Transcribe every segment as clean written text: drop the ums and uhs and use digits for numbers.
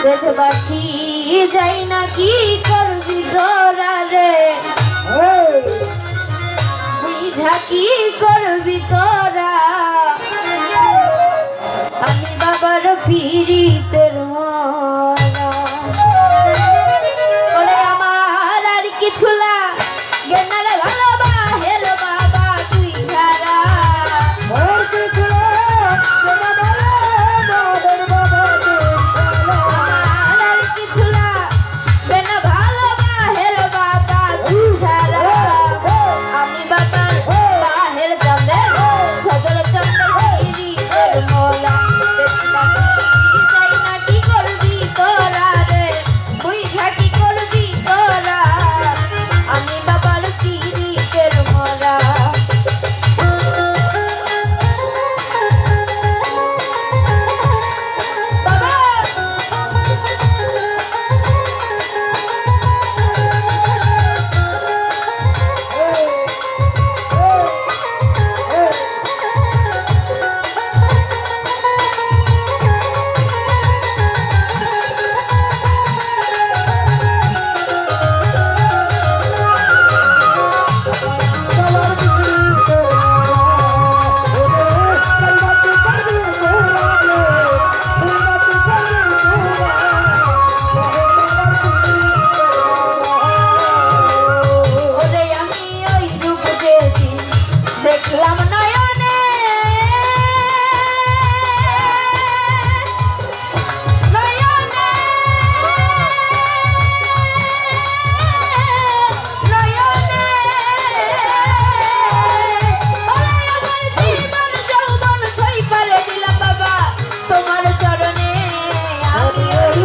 দেশবাসী যাই না কি করবি তোরা রে বুঝা কি করবি তোরা আমি বাবার পীড়িতের মরা ওরে আমার আর কিছু লাগে না রে ভালোবা হের বাবা তুই ছাড়া আর কিছু লাগে না বাবার বাবা তুই ছাড়া আমার আর কিছু লাগে না ভালোবা হের বাবা তুই ছাড়া আমি বাবার বাহের চাঁদের সজল চাঁদের পীড়িতের মোলা যাই না কি করবি তোরা রে বুঝা কি করবি তোরা আমি বাবার পীড়িতের মোলা বাবা বাবার পীড়িতের ওরে কালবাতে করবি তোরা রে কালবাতে করবি তোরা ওরে আমি ওই রূপ যেদিন দেখলাম নয়নে নয়নে নয়নে ওরে আমার জীবন যৌবন সই পারে দিলাম বাবা তোমার চরণে আমি ওই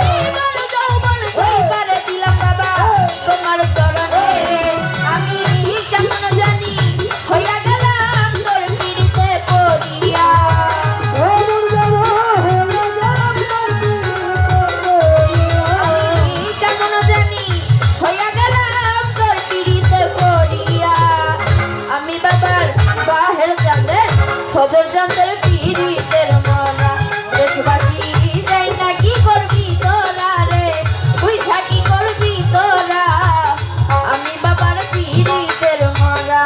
জীবন যৌবন সই পারে দিলাম বাবা তোমার চরণে আমি কেমন জানি হইয়া গেলাম তোর পিড়িতে পড়িয়া আমি কেমন জানি হইয়া গেলাম তোর পিড়িতে পড়িয়া আমি বাবার বাহের চাঁদের সদর চাঁদের পিড়িতের মরা দেশবাসী যাই না কি করবি তোরা রে বুঝা কি করবি তোরা আমি বাবার পিড়িতের মরা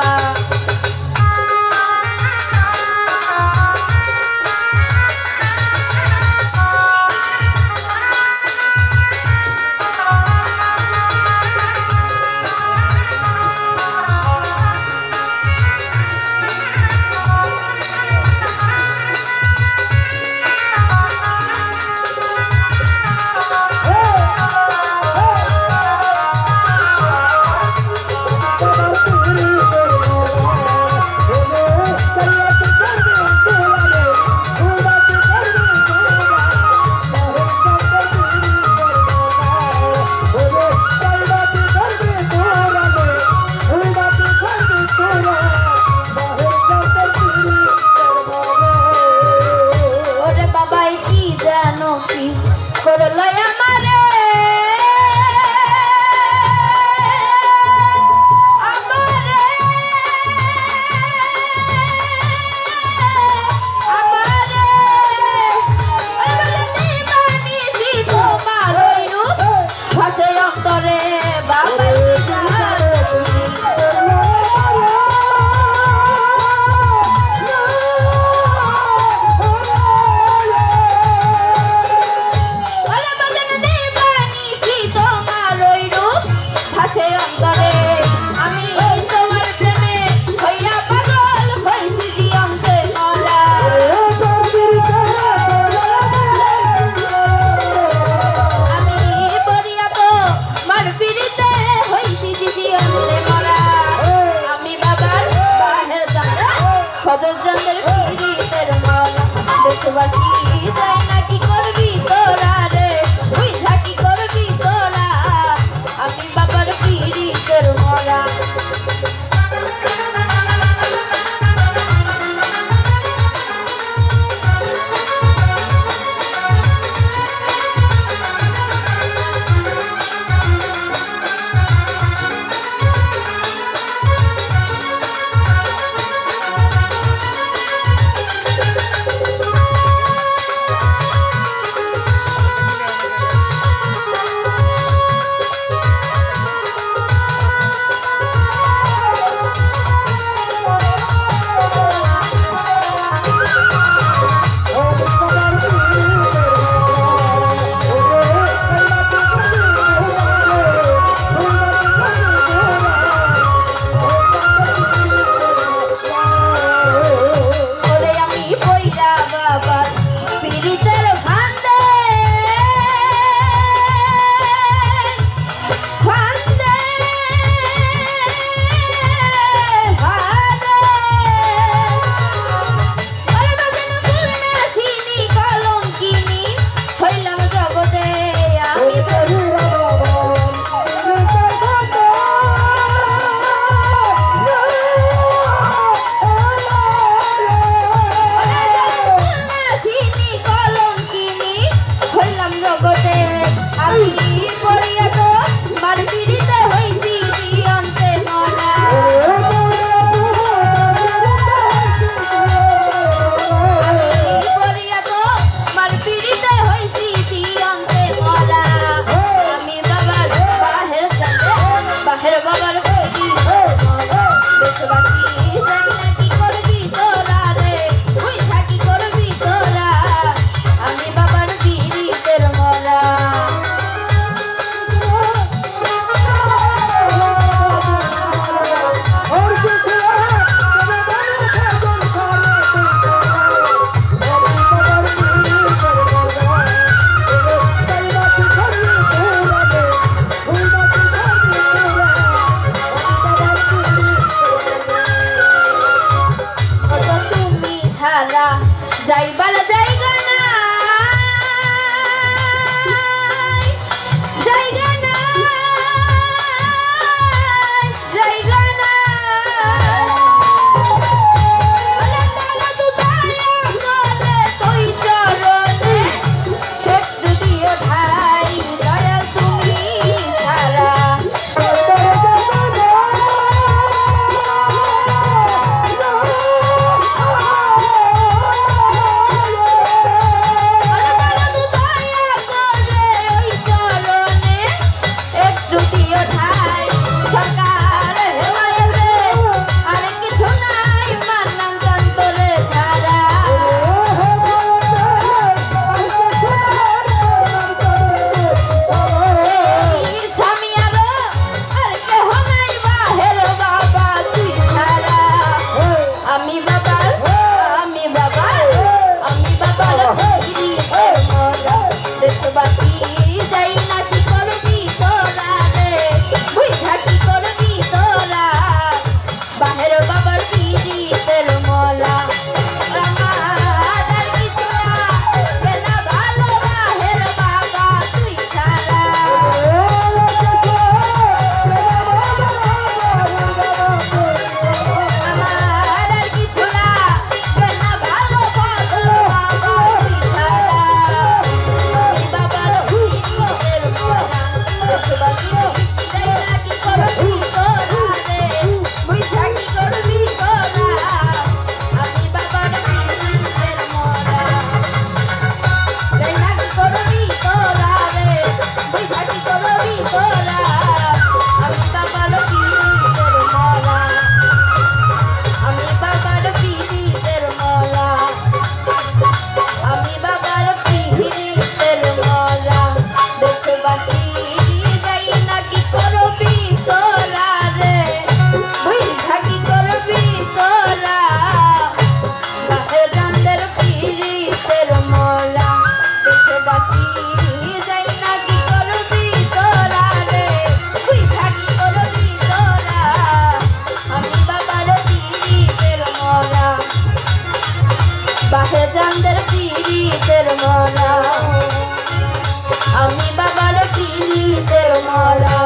আমি পড়িয়া তো মার পিড়িতে হইছি দিয়ন্তে মরা আমি পড়িয়া তো মার পিড়িতে হইছি দিয়ন্তে মরা আমি বাবার বাহের জানে বাহের বাবার কইছি দেশবাসী জানি না কি করবি তোরা রে তুই থাকি করবি তোরা আমি বাবার পিড়িতের মরা তুমি ছাড়া যাইবার জায়গা নাই জায়গা নাই জায়গা নাই ওরে তারা তো দয়া করে তুই চরণে একটু দিও ঠাই দয়া তুমি ছাড়া ওরে তারা তো দয়া করে ওই চরণে একটু দিও ঠাই সরকার হেওয়াইলে আর কিছু নাই মান্নান যন্তরে ছাড়া সামিয়ারো আর কেহ নাই বাহের বাবা তুই ছাড়া আমি বাবার পিড়িতের মরা দেশবাসী যাই না কি করবি তোরা রে তুই থাকি করবি তোরা বাহের বাবার পিড়িতের মরা আমার আর কিছু না বেলা ভালো বাহের বাবা তুই ছাড়া আমার আর কিছু না বেলা ভালো বাহের বাবা তুই ছাড়া আমি বাবার পিড়িতের মরা দেশবাসী যাই না কি করবি তোরা রে তুই থাকি করবি তোরা আমি বাবার পিড়িতের মরা যাই না কি করবি তোরা রে তুই থাকি করবি তোরা আমি বাবার পিড়িতের মরা আমি বাবার পিড়িতের মরা আমি বাবার পিড়িতের মরা দেশবাসী যাই না কি করবি তোরা রে তুই থাকি করবি তোরা বাহের জানদের পিড়িতের মরা দেশবাসী যাই না কি করবি তোরা রে তুই থাকি করবি তোরা আমি বাবার পিড়িতের মরা বাহের জানদের পিড়িতের মরা আমি বাবার পিড়িতের মরা